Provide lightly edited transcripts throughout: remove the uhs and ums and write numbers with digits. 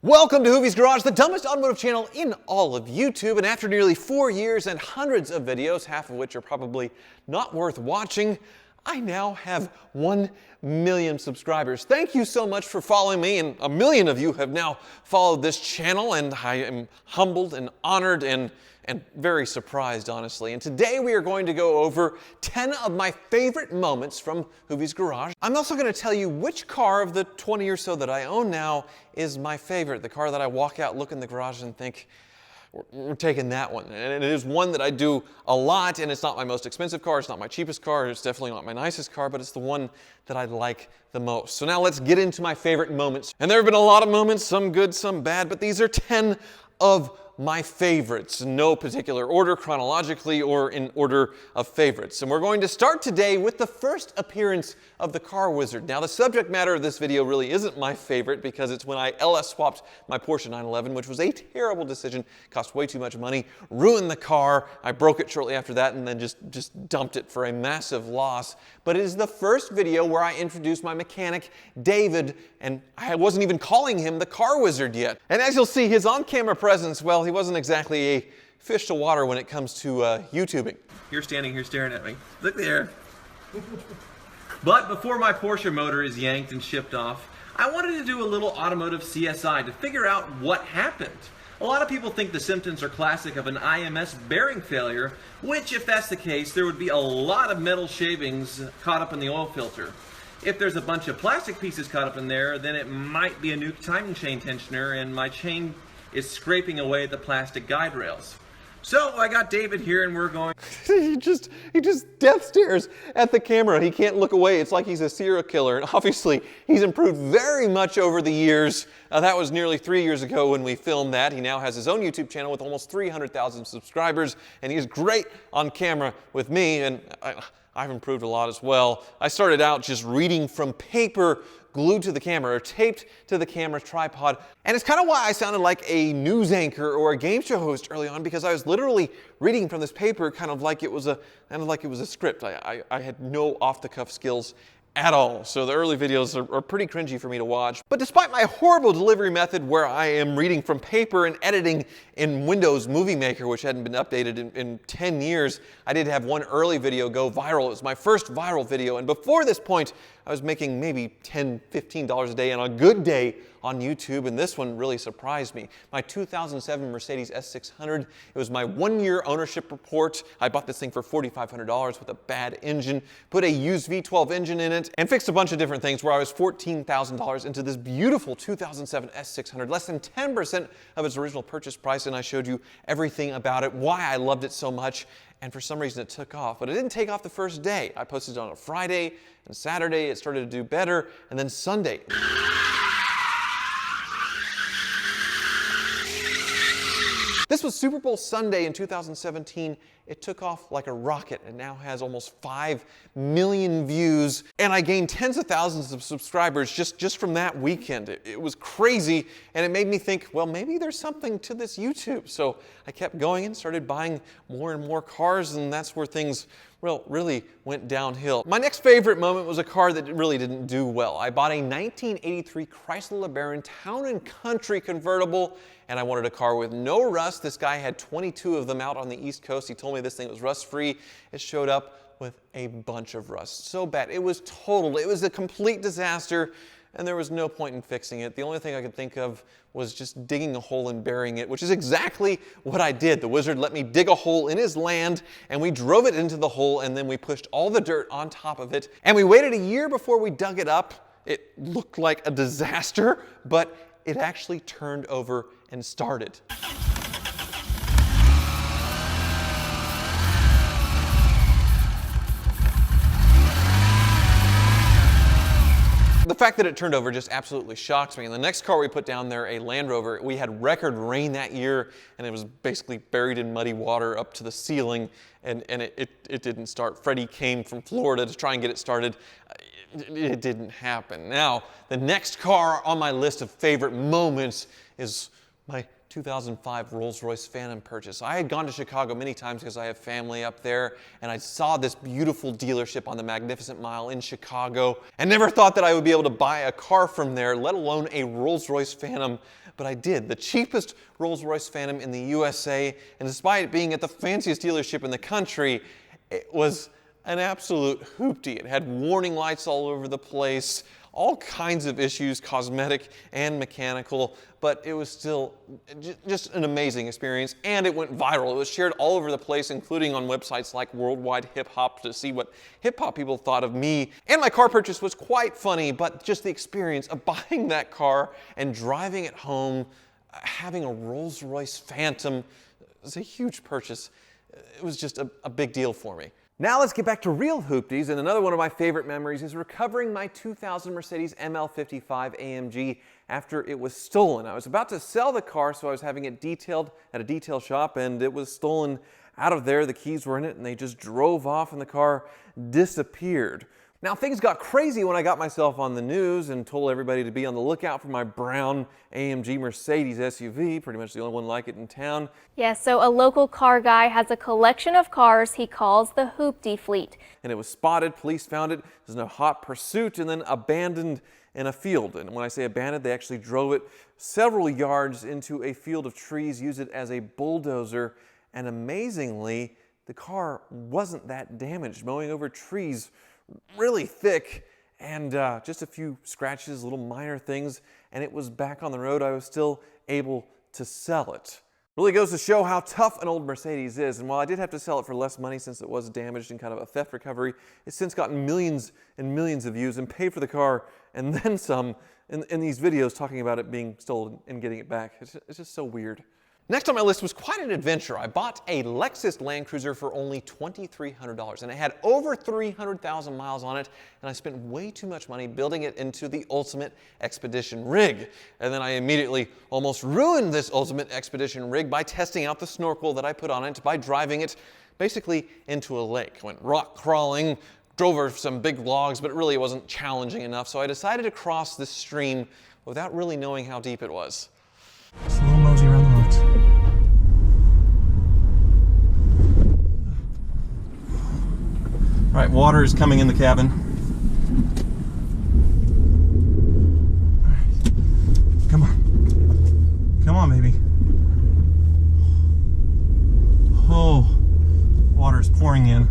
Welcome to Hooptie's Garage, the dumbest automotive channel in all of YouTube. And after nearly 4 years and hundreds of videos, half of which are probably not worth watching, I now have 1 million subscribers. Thank you so much for following me, and 1 million of you have now followed this channel, and I am humbled and honored and very surprised, honestly. And today we are going to go over 10 of my favorite moments from Hooptie's Garage. I'm also going to tell you which car of the 20 or so that I own now is my favorite, the car that I walk out, look in the garage, and think, we're taking that one. And it is one that I do a lot, and it's not my most expensive car, it's not my cheapest car, it's definitely not my nicest car, but it's the one that I like the most. So now let's get into my favorite moments. And there have been a lot of moments, some good, some bad, but these are 10 of my favorites, in no particular order, chronologically or in order of favorites. And we're going to start today with the first appearance of the Car Wizard. Now, the subject matter of this video really isn't my favorite because it's when I LS swapped my Porsche 911, which was a terrible decision, cost way too much money, ruined the car, I broke it shortly after that, and then just dumped it for a massive loss. But it is the first video where I introduced my mechanic, David, and I wasn't even calling him the Car Wizard yet. And as you'll see, his on-camera presence, well, he wasn't exactly a fish to water when it comes to YouTubing. You're standing here staring at me. Look there. But before my Porsche motor is yanked and shipped off, I wanted to do a little automotive CSI to figure out what happened. A lot of people think the symptoms are classic of an IMS bearing failure, which, if that's the case, there would be a lot of metal shavings caught up in the oil filter. If there's a bunch of plastic pieces caught up in there, then it might be a new timing chain tensioner, and my chain is scraping away at the plastic guide rails. So I got David here, and we're going. he just death stares at the camera. He can't look away. It's like he's a serial killer. And obviously, he's improved very much over the years. That was nearly 3 years ago when we filmed that. He now has his own YouTube channel with almost 300,000 subscribers, and he's great on camera with me, and I've improved a lot as well. I started out just reading from paper, glued to the camera or taped to the camera tripod. And it's kind of why I sounded like a news anchor or a game show host early on, because I was literally reading from this paper kind of like it was a script. I had no off-the-cuff skills at all. So the early videos are pretty cringy for me to watch. But despite my horrible delivery method where I am reading from paper and editing in Windows Movie Maker, which hadn't been updated in 10 years, I did have one early video go viral. It was my first viral video. And before this point, I was making maybe $10, $15 a day on a good day on YouTube, and this one really surprised me. My 2007 Mercedes S600, it was my 1-year ownership report. I bought this thing for $4,500 with a bad engine, put a used V12 engine in it, and fixed a bunch of different things where I was $14,000 into this beautiful 2007 S600, less than 10% of its original purchase price, and I showed you everything about it, why I loved it so much, and for some reason it took off. But it didn't take off the first day. I posted it on a Friday, and Saturday it started to do better, and then Sunday. This was Super Bowl Sunday in 2017. It took off like a rocket and now has almost 5 million views. And I gained tens of thousands of subscribers just from that weekend. It was crazy, and it made me think, well, maybe there's something to this YouTube. So I kept going and started buying more and more cars, and that's where things, well, really went downhill. My next favorite moment was a car that really didn't do well. I bought a 1983 Chrysler LeBaron Town & Country convertible, and I wanted a car with no rust. This guy had 22 of them out on the East Coast. He told me this thing was rust-free. It showed up with a bunch of rust. So bad. It was total. It was a complete disaster, and there was no point in fixing it. The only thing I could think of was just digging a hole and burying it, which is exactly what I did. The wizard let me dig a hole in his land, and we drove it into the hole, and then we pushed all the dirt on top of it, and we waited a year before we dug it up. It looked like a disaster, but it actually turned over and started. The fact that it turned over just absolutely shocks me. And the next car we put down there, a Land Rover, we had record rain that year, and it was basically buried in muddy water up to the ceiling, and it didn't start. Freddie came from Florida to try and get it started. It didn't happen. Now, the next car on my list of favorite moments is my 2005 Rolls-Royce Phantom purchase. I had gone to Chicago many times because I have family up there, and I saw this beautiful dealership on the Magnificent Mile in Chicago, and never thought that I would be able to buy a car from there, let alone a Rolls-Royce Phantom, but I did. The cheapest Rolls-Royce Phantom in the USA, and despite being at the fanciest dealership in the country, it was an absolute hoopty. It had warning lights all over the place, all kinds of issues, cosmetic and mechanical, but it was still just an amazing experience, and it went viral. It was shared all over the place, including on websites like Worldwide Hip Hop, to see what hip hop people thought of me. And my car purchase was quite funny, but just the experience of buying that car and driving it home, having a Rolls-Royce Phantom, was a huge purchase. It was just a big deal for me. Now let's get back to real hoopties, and another one of my favorite memories is recovering my 2000 Mercedes ML55 AMG after it was stolen. I was about to sell the car, so I was having it detailed at a detail shop, and it was stolen out of there. The keys were in it, and they just drove off, and the car disappeared. Now, things got crazy when I got myself on the news and told everybody to be on the lookout for my brown AMG Mercedes SUV, pretty much the only one like it in town. Yeah, so a local car guy has a collection of cars he calls the Hoopty fleet. And it was spotted, police found it, was in a hot pursuit, and then abandoned in a field. And when I say abandoned, they actually drove it several yards into a field of trees, used it as a bulldozer, and amazingly, the car wasn't that damaged, mowing over trees really thick, and just a few scratches, little minor things, and it was back on the road. I was still able to sell it. Really goes to show how tough an old Mercedes is, and while I did have to sell it for less money since it was damaged in kind of a theft recovery, it's since gotten millions and millions of views and paid for the car and then some in these videos talking about it being stolen and getting it back. It's just so weird. Next on my list was quite an adventure. I bought a Lexus Land Cruiser for only $2,300, and it had over 300,000 miles on it, and I spent way too much money building it into the ultimate expedition rig. And then I immediately almost ruined this ultimate expedition rig by testing out the snorkel that I put on it by driving it basically into a lake. I went rock crawling, drove over some big logs, but really it wasn't challenging enough, so I decided to cross this stream without really knowing how deep it was. Slow mosey around the woods. Right, water is coming in the cabin. All right. Come on. Come on, baby. Oh, water is pouring in.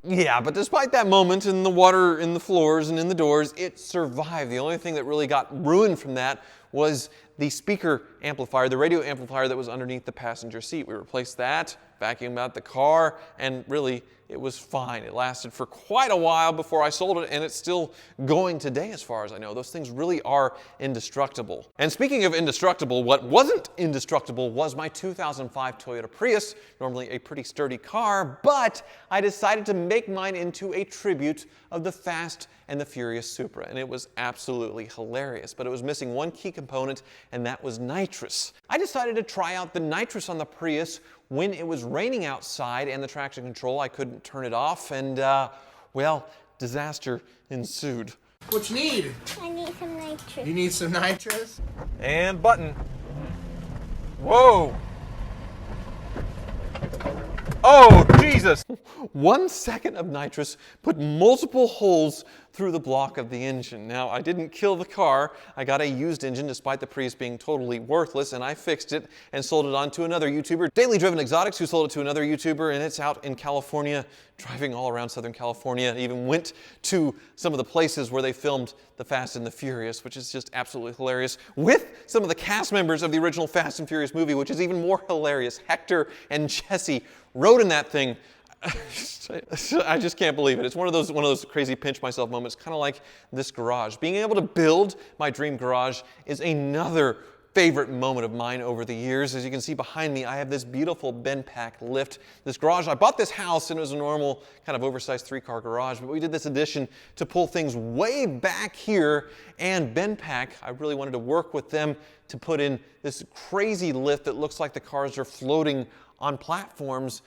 Yeah, but despite that moment and the water in the floors and in the doors, it survived. The only thing that really got ruined from that was the speaker amplifier, the radio amplifier that was underneath the passenger seat. We replaced that, vacuumed out the car, and really it was fine. It lasted for quite a while before I sold it, and it's still going today as far as I know. Those things really are indestructible. And speaking of indestructible, what wasn't indestructible was my 2005 Toyota Prius, normally a pretty sturdy car, but I decided to make mine into a tribute of the Fast and the Furious Supra, and it was absolutely hilarious. But it was missing one key component, and that was nitrous. I decided to try out the nitrous on the Prius when it was raining outside and the traction control, I couldn't turn it off, and well, disaster ensued. What you need? I need some nitrous. You need some nitrous? And button. Whoa! Oh, Jesus! 1 second of nitrous put multiple holes through the block of the engine. Now, I didn't kill the car. I got a used engine despite the Prius being totally worthless, and I fixed it and sold it on to another YouTuber, Daily Driven Exotics, who sold it to another YouTuber, and it's out in California, driving all around Southern California. It even went to some of the places where they filmed The Fast and the Furious, which is just absolutely hilarious, with some of the cast members of the original Fast and Furious movie, which is even more hilarious. Hector and Jesse rode in that thing. I just can't believe it. It's one of those crazy pinch myself moments, kind of like this garage. Being able to build my dream garage is another favorite moment of mine over the years. As you can see behind me, I have this beautiful BenPack lift. This garage, I bought this house and it was a normal kind of oversized 3-car garage, but we did this addition to pull things way back here, and BenPack, I really wanted to work with them to put in this crazy lift that looks like the cars are floating on platforms.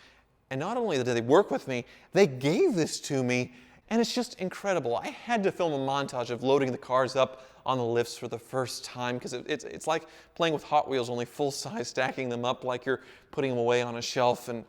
And not only did they work with me, they gave this to me, and it's just incredible. I had to film a montage of loading the cars up on the lifts for the first time because it's like playing with Hot Wheels, only full size, stacking them up like you're putting them away on a shelf, and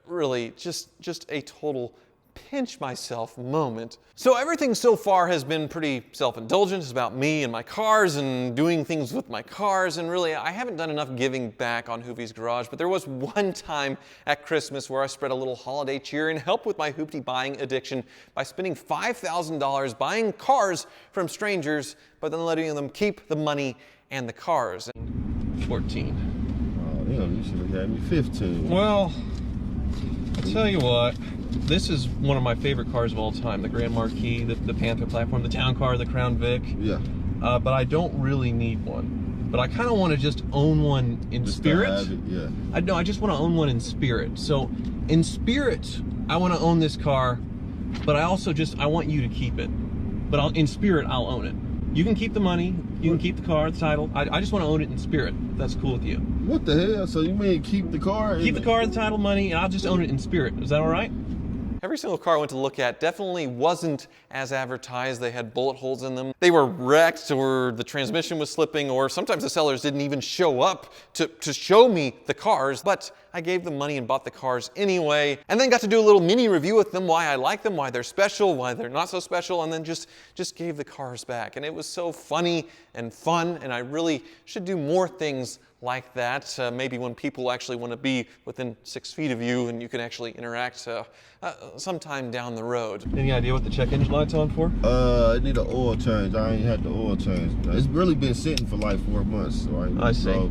really just a total pinch myself moment. So everything so far has been pretty self-indulgent. It's about me and my cars and doing things with my cars, and really I haven't done enough giving back on Hoopty's Garage, but there was one time at Christmas where I spread a little holiday cheer and helped with my Hoopty buying addiction by spending $5,000 buying cars from strangers, but then letting them keep the money and the cars. 14. Oh, damn, you should have had me 15. Well, I'll tell you what, this is one of my favorite cars of all time. The Grand Marquis, the Panther platform, the town car, the Crown Vic. Yeah. But I don't really need one. But I kind of want to just own one in spirit. Yeah. I just want to own one in spirit. So in spirit, I want to own this car, but I also I want you to keep it. But in spirit, I'll own it. You can keep the money, you can keep the car, the title. I just want to own it in spirit, if that's cool with you. What the hell? So you mean keep the car? Keep the car, the title, money, and I'll just own it in spirit. Is that all right? Every single car I went to look at definitely wasn't as advertised. They had bullet holes in them. They were wrecked, or the transmission was slipping, or sometimes the sellers didn't even show up to show me the cars. But I gave them money and bought the cars anyway, and then got to do a little mini review with them, why I like them, why they're special, why they're not so special, and then just gave the cars back. And it was so funny and fun, and I really should do more things like that. Maybe when people actually want to be within 6 feet of you and you can actually interact sometime down the road. Any idea what the check engine light's on for? I need an oil change. I ain't had the oil change. It's really been sitting for like 4 months. So I see.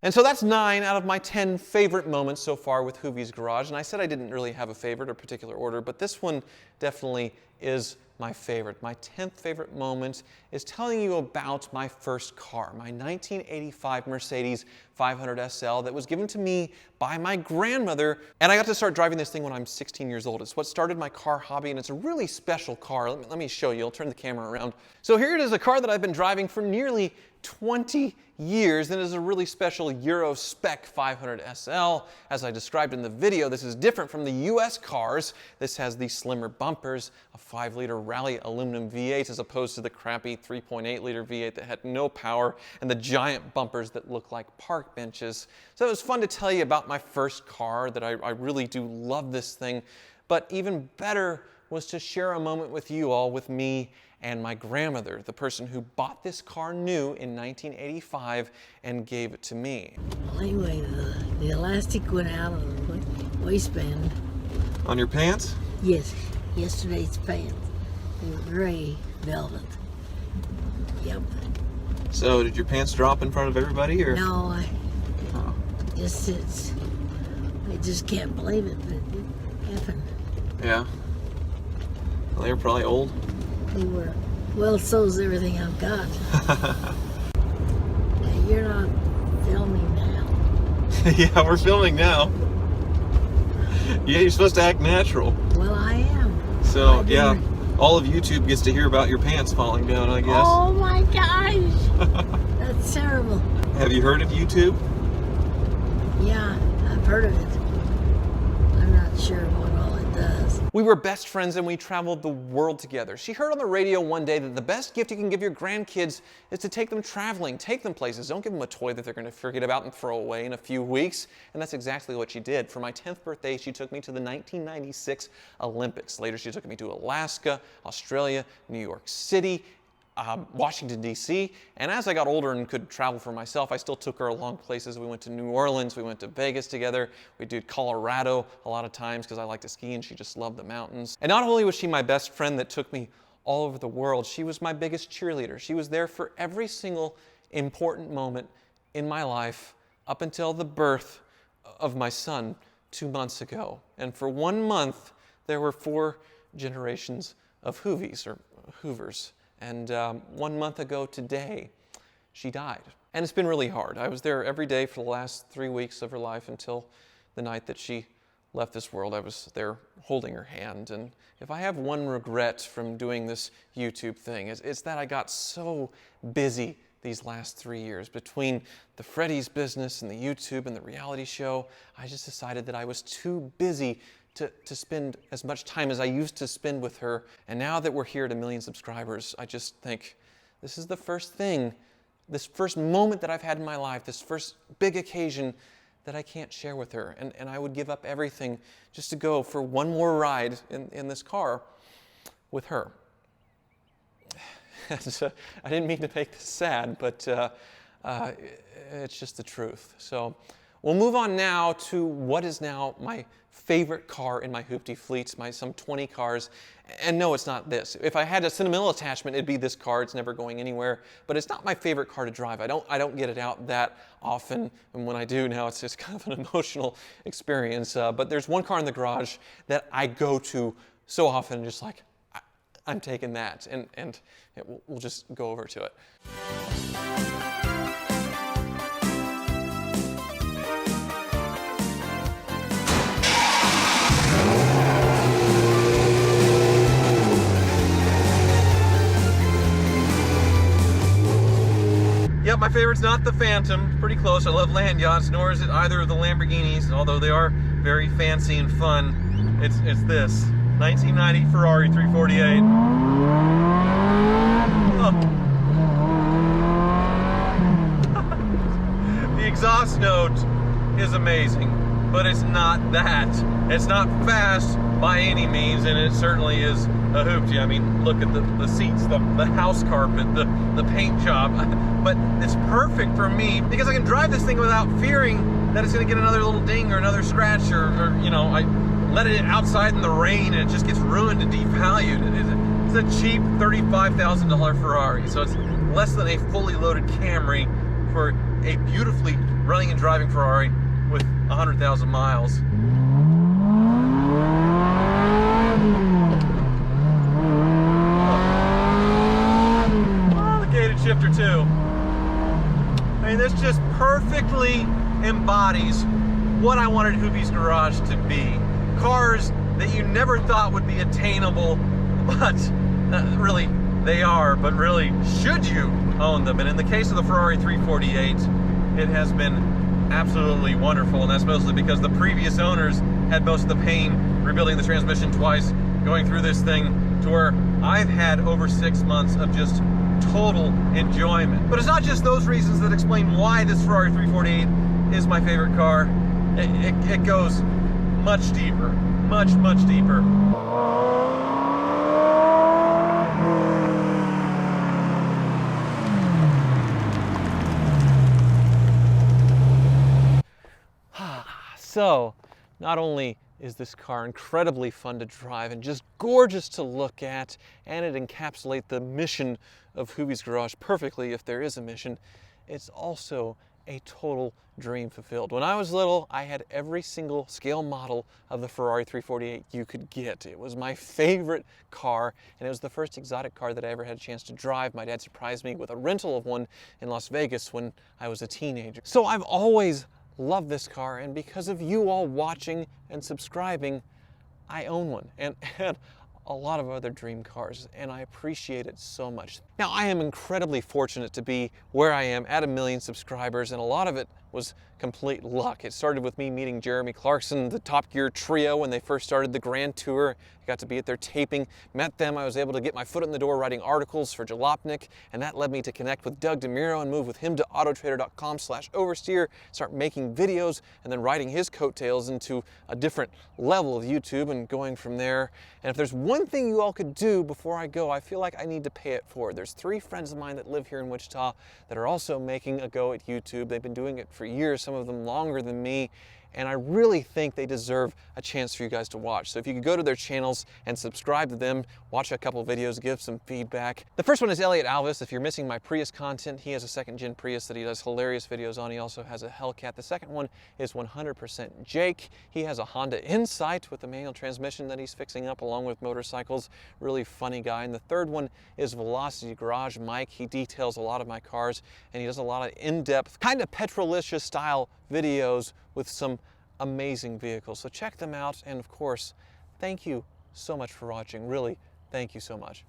And so that's 9 out of my 10 favorite moments so far with Hoopty's Garage. And I said I didn't really have a favorite or particular order, but this one definitely is my favorite. My 10th favorite moment is telling you about my first car, my 1985 Mercedes 500 SL that was given to me by my grandmother. And I got to start driving this thing when I'm 16 years old. It's what started my car hobby, and it's a really special car. Let me show you. I'll turn the camera around. So here it is, a car that I've been driving for nearly 20 years, and it is a really special Euro-Spec 500 SL. As I described in the video, this is different from the US cars. This has the slimmer bumpers, a 5-liter Rally aluminum V8 as opposed to the crappy 3.8-liter V8 that had no power, and the giant bumpers that look like park benches. So it was fun to tell you about my first car, that I really do love this thing. But even better was to share a moment with you all, with me and my grandmother, the person who bought this car new in 1985 and gave it to me. Well, anyway, the elastic went out of the waistband. On your pants? Yes, yesterday's pants. They were gray velvet. Yep. So did your pants drop in front of everybody, or? No, I just can't believe it, but it happened. Yeah. Well, they were probably old. They were. Well, so's everything I've got. Now, you're not filming now. Yeah, we're filming now. Yeah, you're supposed to act natural. Well, I am. So, yeah, all of YouTube gets to hear about your pants falling down, I guess. Oh my gosh! That's terrible. Have you heard of YouTube? Yeah, I've heard of it. I'm not sure what all it does. We were best friends and we traveled the world together. She heard on the radio one day that the best gift you can give your grandkids is to take them traveling, take them places. Don't give them a toy that they're going to forget about and throw away in a few weeks. And that's exactly what she did. For my 10th birthday, she took me to the 1996 Olympics. Later, she took me to Alaska, Australia, New York City, Washington, D.C. And as I got older and could travel for myself, I still took her along places. We went to New Orleans, we went to Vegas together, we did Colorado a lot of times because I like to ski and she just loved the mountains. And not only was she my best friend that took me all over the world, she was my biggest cheerleader. She was there for every single important moment in my life up until the birth of my son 2 months ago. And for 1 month, there were 4 generations of Hoovies, or Hoovers. And 1 month ago today, she died. And it's been really hard. I was there every day for the last 3 weeks of her life until the night that she left this world. I was there holding her hand. And if I have one regret from doing this YouTube thing, it's that I got so busy these last 3 years. Between the Freddy's business and the YouTube and the reality show, I just decided that I was too busy to spend as much time as I used to spend with her. And now that we're here at 1 million subscribers, I just think this is the first thing, this first moment that I've had in my life, this first big occasion that I can't share with her. And I would give up everything just to go for one more ride in this car with her. So, I didn't mean to make this sad, but it's just the truth. So we'll move on now to what is now my favorite car in my Hoopty fleet, some 20 cars. And no, it's not this. If I had a sentimental attachment, it'd be this car. It's never going anywhere. But it's not my favorite car to drive. I don't get it out that often. And when I do now, it's just kind of an emotional experience. But there's one car in the garage that I go to so often, just like, I'm taking that. And we'll just go over to it. Yep, my favorite's not the Phantom. Pretty close. I love land yachts, nor is it either of the Lamborghinis, although they are very fancy and fun. It's this 1990 Ferrari 348. Oh. The exhaust note is amazing, but it's not that. It's not fast by any means, and it certainly is a Hoopty. I mean, look at the seats, the house carpet, the paint job. But it's perfect for me because I can drive this thing without fearing that it's going to get another little ding or another scratch, or you know, I let it outside in the rain and it just gets ruined and devalued. It's a cheap $35,000 Ferrari, so it's less than a fully loaded Camry for a beautifully running and driving Ferrari with 100,000 miles. Oh, the gated shifter too. I mean, this just perfectly embodies what I wanted Hoopty's Garage to be. Cars that you never thought would be attainable, but really they are, but really should you own them? And in the case of the Ferrari 348, it has been absolutely wonderful, and that's mostly because the previous owners had most of the pain rebuilding the transmission twice, going through this thing, to where I've had over 6 months of just total enjoyment. But it's not just those reasons that explain why this Ferrari 348 is my favorite car. It goes much deeper, much deeper. So, not only is this car incredibly fun to drive and just gorgeous to look at, and it encapsulates the mission of Hoopty's Garage perfectly, if there is a mission, it's also a total dream fulfilled. When I was little, I had every single scale model of the Ferrari 348 you could get. It was my favorite car, and it was the first exotic car that I ever had a chance to drive. My dad surprised me with a rental of one in Las Vegas when I was a teenager. So I've always loved this car, and because of you all watching and subscribing, I own one and a lot of other dream cars, and I appreciate it so much. Now, I am incredibly fortunate to be where I am at 1 million subscribers, and a lot of it was complete luck. It started with me meeting Jeremy Clarkson, the Top Gear trio, when they first started the Grand Tour. I got to be at their taping, met them. I was able to get my foot in the door writing articles for Jalopnik, and that led me to connect with Doug DeMiro and move with him to autotrader.com/oversteer, start making videos, and then riding his coattails into a different level of YouTube and going from there. And if there's one thing you all could do before I go, I feel like I need to pay it forward. There's 3 friends of mine that live here in Wichita that are also making a go at YouTube. They've been doing it for years, some of them longer than me, and I really think they deserve a chance for you guys to watch. So if you could go to their channels and subscribe to them, watch a couple videos, give some feedback. The first one is Elliot Alvis. If you're missing my Prius content, he has a 2nd-gen Prius that he does hilarious videos on. He also has a Hellcat. The second one is 100% Jake. He has a Honda Insight with a manual transmission that he's fixing up along with motorcycles. Really funny guy. And the third one is Velocity Garage Mike. He details a lot of my cars, and he does a lot of in-depth, kind of Petrolicious style videos with some amazing vehicles. So check them out, and of course, thank you so much for watching. Really, thank you so much.